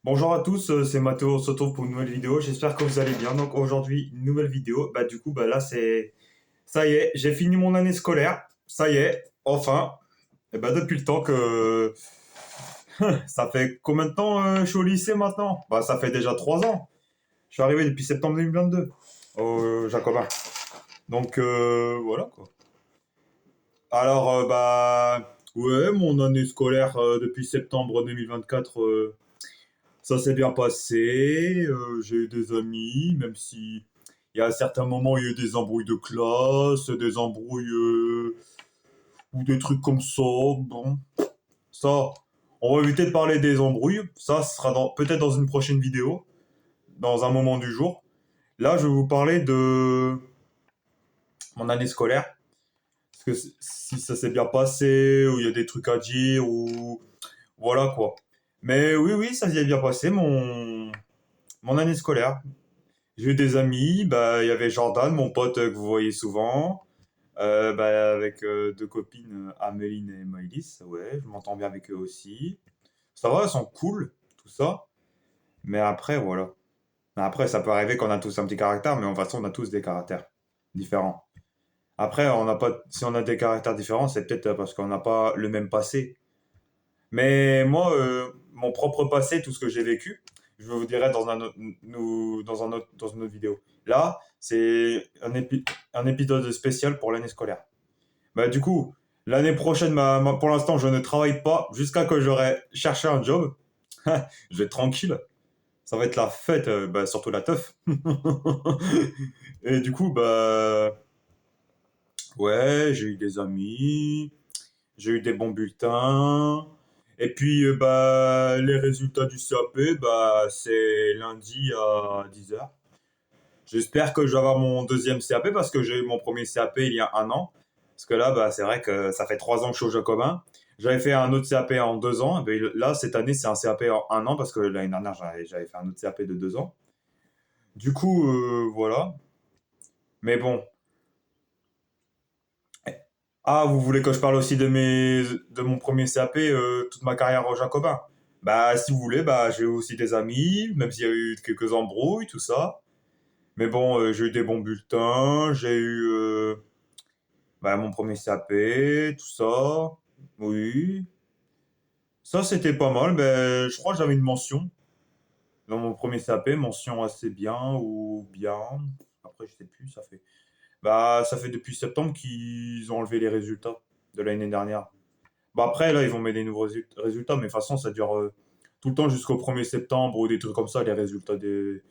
Bonjour à tous, c'est Mathéo, on se retrouve pour une nouvelle vidéo, j'espère que vous allez bien. Donc aujourd'hui, une nouvelle vidéo, là c'est... Ça y est, j'ai fini mon année scolaire, ça y est, enfin. Et depuis le temps que... Ça fait combien de temps je suis au lycée maintenant? Ça fait déjà 3 ans. Je suis arrivé depuis septembre 2022 au Jacobin. Donc voilà quoi. Alors ouais, mon année scolaire depuis septembre 2024, ça s'est bien passé, j'ai eu des amis, même si il y a certains moments il y a eu des embrouilles de classe, des embrouilles ou des trucs comme ça. Bon, ça, on va éviter de parler des embrouilles. Ça, ce sera peut-être dans une prochaine vidéo, dans un moment du jour. Là, je vais vous parler de mon année scolaire. Parce que si ça s'est bien passé, ou il y a des trucs à dire, ou voilà quoi. Mais oui, oui, ça s'est bien passé, mon année scolaire. J'ai eu des amis, il y avait Jordan, mon pote que vous voyez souvent, avec deux copines, Améline et Maëlys, ouais, je m'entends bien avec eux aussi. Ça va, elles sont cool, tout ça, mais après, voilà. Après, ça peut arriver qu'on a tous un petit caractère, mais en façon, on a tous des caractères différents. Après, on n'a pas, si on a des caractères différents, c'est peut-être parce qu'on n'a pas le même passé. Mais moi, mon propre passé, tout ce que j'ai vécu, je vous dirai dans dans une autre vidéo. Là, c'est un épisode spécial pour l'année scolaire. Du coup, l'année prochaine, pour l'instant, je ne travaille pas jusqu'à que j'aurai cherché un job. Je vais être tranquille. Ça va être la fête, surtout la teuf. Et du coup, ouais, j'ai eu des amis, j'ai eu des bons bulletins. Et puis, les résultats du CAP, c'est lundi à 10 heures. J'espère que je vais avoir mon deuxième CAP parce que j'ai eu mon premier CAP il y a un an. Parce que là, c'est vrai que ça fait 3 ans que je suis au Jacobin. J'avais fait un autre CAP en 2 ans. Et puis là, cette année, c'est un CAP en un an parce que l'année dernière, j'avais fait un autre CAP de 2 ans. Du coup, voilà. Mais bon. Ah, vous voulez que je parle aussi de mon premier CAP, toute ma carrière au Jacobin? Si vous voulez, j'ai eu aussi des amis, même s'il y a eu quelques embrouilles, tout ça. Mais bon, j'ai eu des bons bulletins, j'ai eu mon premier CAP, tout ça. Oui. Ça, c'était pas mal. Je crois que j'avais une mention dans mon premier CAP, mention assez bien ou bien. Après, je sais plus, ça fait. Ça fait depuis septembre qu'ils ont enlevé les résultats de l'année dernière. Après, là, ils vont mettre des nouveaux résultats, mais de toute façon, ça dure tout le temps jusqu'au 1er septembre ou des trucs comme ça, les résultats des.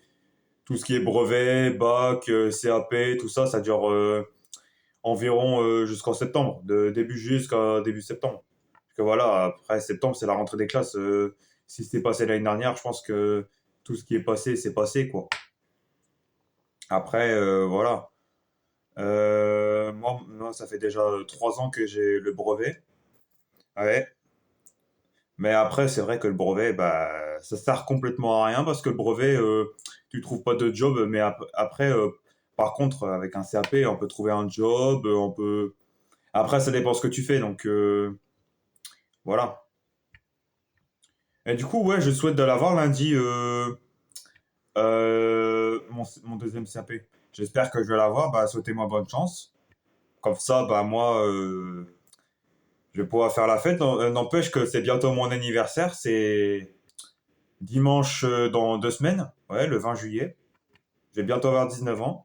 Tout ce qui est brevet, bac, CAP, tout ça, ça dure environ jusqu'en septembre, de début juillet jusqu'à début septembre. Parce que voilà, après septembre, c'est la rentrée des classes. Si c'était passé l'année dernière, je pense que tout ce qui est passé, c'est passé, quoi. Après, voilà. Moi, ça fait déjà 3 ans que j'ai le brevet. Ouais. Mais après, c'est vrai que le brevet, ça sert complètement à rien parce que le brevet, tu trouves pas de job. Mais après, par contre, avec un CAP, on peut trouver un job, on peut. Après, ça dépend ce que tu fais, donc voilà. Et du coup, ouais, je souhaite de l'avoir lundi, mon deuxième CAP. J'espère que je vais l'avoir. Souhaitez-moi bonne chance. Comme ça, moi, je vais pouvoir faire la fête. N'empêche que c'est bientôt mon anniversaire. C'est dimanche dans 2 semaines. Ouais, le 20 juillet. Je vais bientôt avoir 19 ans.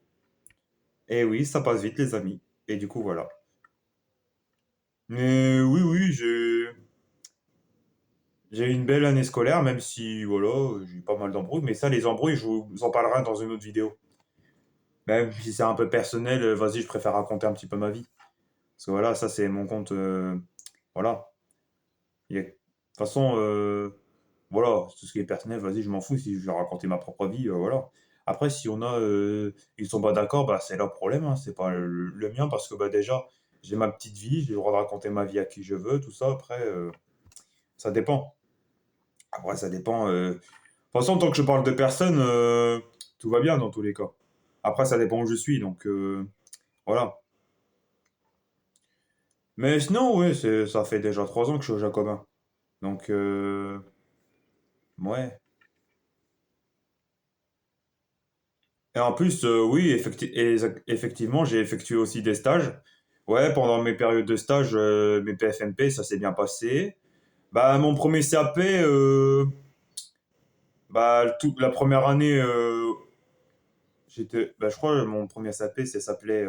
Et oui, ça passe vite, les amis. Et du coup, voilà. Mais oui, oui, j'ai eu une belle année scolaire, même si, voilà, j'ai eu pas mal d'embrouilles. Mais ça, les embrouilles, je vous en parlerai dans une autre vidéo. Même si c'est un peu personnel, vas-y, je préfère raconter un petit peu ma vie. Parce que voilà, ça, c'est mon compte. Voilà. De toute façon, voilà, tout ce qui est personnel, vas-y, je m'en fous. Si je vais raconter ma propre vie, voilà. Après, si on a, ils sont pas d'accord, c'est leur problème, hein, c'est pas le mien, parce que déjà, j'ai ma petite vie, j'ai le droit de raconter ma vie à qui je veux, tout ça. Après, ça dépend. Après, ça dépend. De toute façon, tant que je parle de personne, tout va bien dans tous les cas. Après, ça dépend où je suis, donc voilà. Mais sinon, oui, ça fait déjà 3 ans que je suis au Jacobin. Donc, ouais. Et en plus, oui, effectivement, j'ai effectué aussi des stages. Ouais, pendant mes périodes de stage, mes PFMP, ça s'est bien passé. Bah, mon premier CAP, bah, toute la première année, je crois, mon premier CAP, ça s'appelait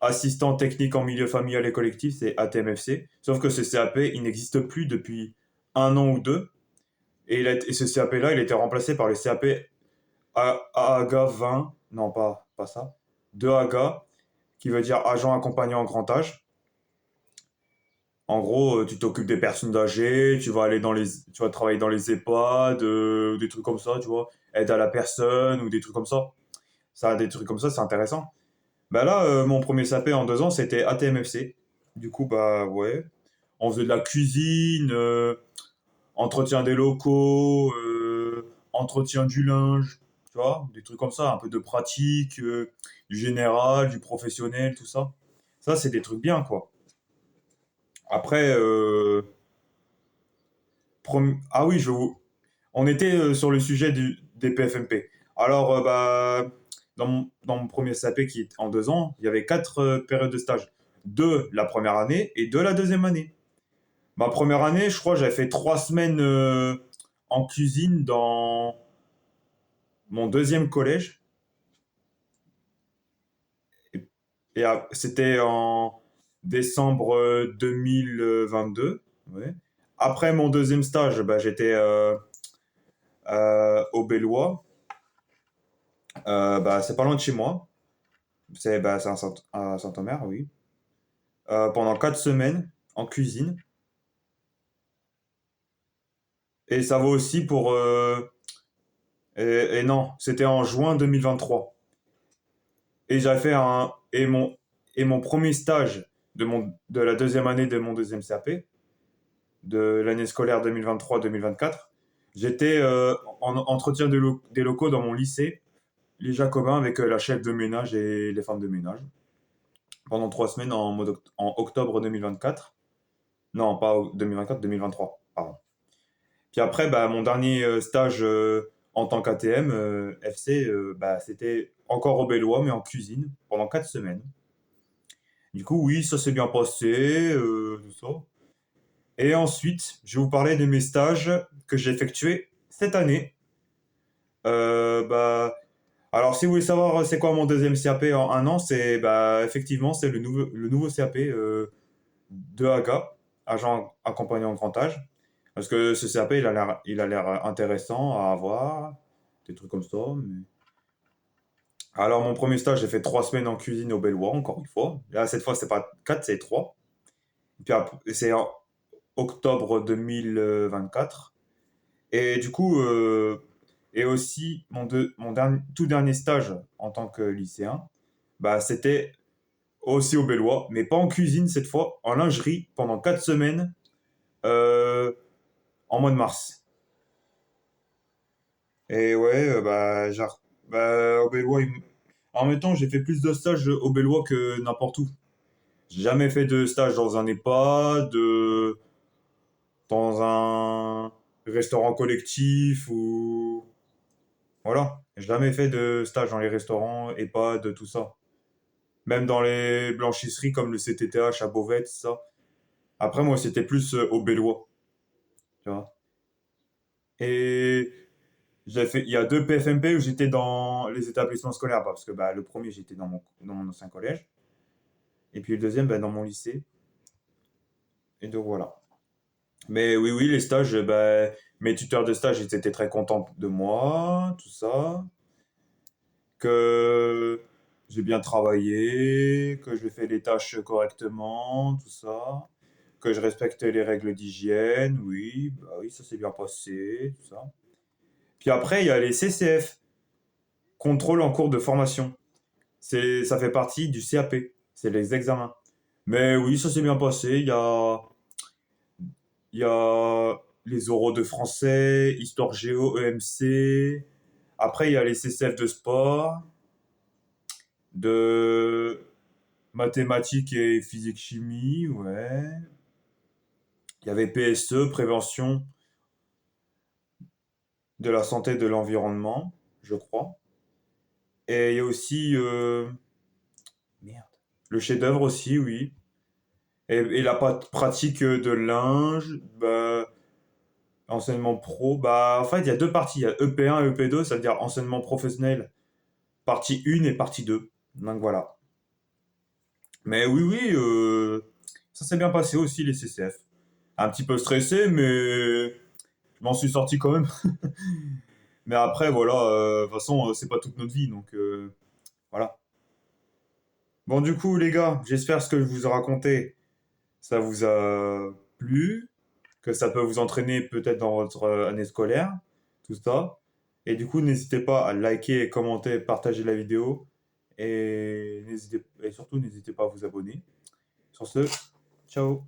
assistant technique en milieu familial et collectif, c'est ATMFC. Sauf que ce CAP, il n'existe plus depuis un an ou deux. Et ce CAP-là, il a été remplacé par le CAP AAGA 20, non, pas ça, 2AGA, qui veut dire agent accompagnant en grand âge. En gros, tu t'occupes des personnes âgées, tu vas travailler dans les EHPAD, des trucs comme ça, tu vois, aide à la personne ou des trucs comme ça. Ça, des trucs comme ça, c'est intéressant. Bah là, mon premier CAP en 2 ans, c'était ATMFC. Du coup, bah ouais, on faisait de la cuisine, entretien des locaux, entretien du linge, tu vois, des trucs comme ça, un peu de pratique, du général, du professionnel, tout ça. Ça, c'est des trucs bien, quoi. Après, ah oui, on était sur le sujet des PFMP. Alors, bah, dans mon premier SAP qui est en 2 ans, il y avait 4 périodes de stage. Deux la première année et deux la deuxième année. Ma première année, je crois, j'avais fait 3 semaines en cuisine dans mon deuxième collège. Et, c'était en décembre 2022. Ouais. Après mon deuxième stage, bah, j'étais au Bellois. Bah, c'est pas loin de chez moi. C'est à Saint-Omer, oui. Pendant 4 semaines en cuisine. Et ça vaut aussi pour... et non, c'était en juin 2023. Et j'avais fait un... Et mon premier stage de la deuxième année de mon deuxième CAP, de l'année scolaire 2023-2024, j'étais en entretien des locaux dans mon lycée, les Jacobins, avec la chef de ménage et les femmes de ménage, pendant 3 semaines en octobre 2024. Non, pas 2024, 2023, pardon. Puis après, bah, mon dernier stage en tant qu'ATM FC, bah, c'était encore au Bellois, mais en cuisine, pendant 4 semaines. Du coup, oui, ça s'est bien passé, tout ça. Et ensuite, je vais vous parler de mes stages que j'ai effectués cette année. Bah, alors, si vous voulez savoir c'est quoi mon deuxième CAP en un an, c'est bah, effectivement c'est le nouveau CAP de AGA, agent accompagnant en grand âge. Parce que ce CAP, il a l'air intéressant à avoir, des trucs comme ça. Alors, mon premier stage, j'ai fait 3 semaines en cuisine au Bellois, encore une fois. Là, cette fois, c'est pas 4, c'est 3. Puis c'est en octobre 2024. Et du coup, et aussi, tout dernier stage en tant que lycéen, bah, c'était aussi au Bellois, mais pas en cuisine cette fois, en lingerie pendant 4 semaines euh, en mois de mars. Et ouais, bah, au Bellois, en même temps, j'ai fait plus de stages au Bellois que n'importe où. J'ai jamais fait de stage dans un EHPAD, dans un restaurant collectif ou... Voilà. J'ai jamais fait de stage dans les restaurants, EHPAD, tout ça. Même dans les blanchisseries comme le CTTH à Beauvais, tout ça. Après, moi, c'était plus au Bellois, tu vois. Et il y a 2 PFMP où j'étais dans les établissements scolaires, bah, parce que bah, le premier, j'étais dans mon ancien collège. Et puis le deuxième, bah, dans mon lycée. Et donc voilà. Mais oui, oui, les stages, bah, mes tuteurs de stage, ils étaient très contents de moi, tout ça. Que j'ai bien travaillé, que je fais les tâches correctement, tout ça. Que je respecte les règles d'hygiène, oui, bah oui, ça s'est bien passé, tout ça. Puis après, il y a les CCF, contrôle en cours de formation. Ça fait partie du CAP, c'est les examens. Mais oui, ça s'est bien passé. Il y a les oraux de français, histoire géo, EMC. Après, il y a les CCF de sport, de mathématiques et physique-chimie, ouais. Il y avait PSE, prévention de la santé et de l'environnement, je crois. Et il y a aussi merde, le chef-d'œuvre aussi, oui. Et la pratique de linge, bah, enseignement pro, bah, en fait, il y a deux parties. Il y a EP1 et EP2, ça veut dire enseignement professionnel, partie 1 et partie 2. Donc voilà. Mais oui, oui, ça s'est bien passé aussi, les CCF. Un petit peu stressé, mais je m'en suis sorti quand même. Mais après, voilà, de toute façon, c'est pas toute notre vie, donc voilà. Bon, du coup, les gars, j'espère que ce que je vous ai raconté, ça vous a plu, que ça peut vous entraîner peut-être dans votre année scolaire, tout ça. Et du coup, n'hésitez pas à liker, commenter, partager la vidéo. Et surtout, n'hésitez pas à vous abonner. Sur ce, ciao.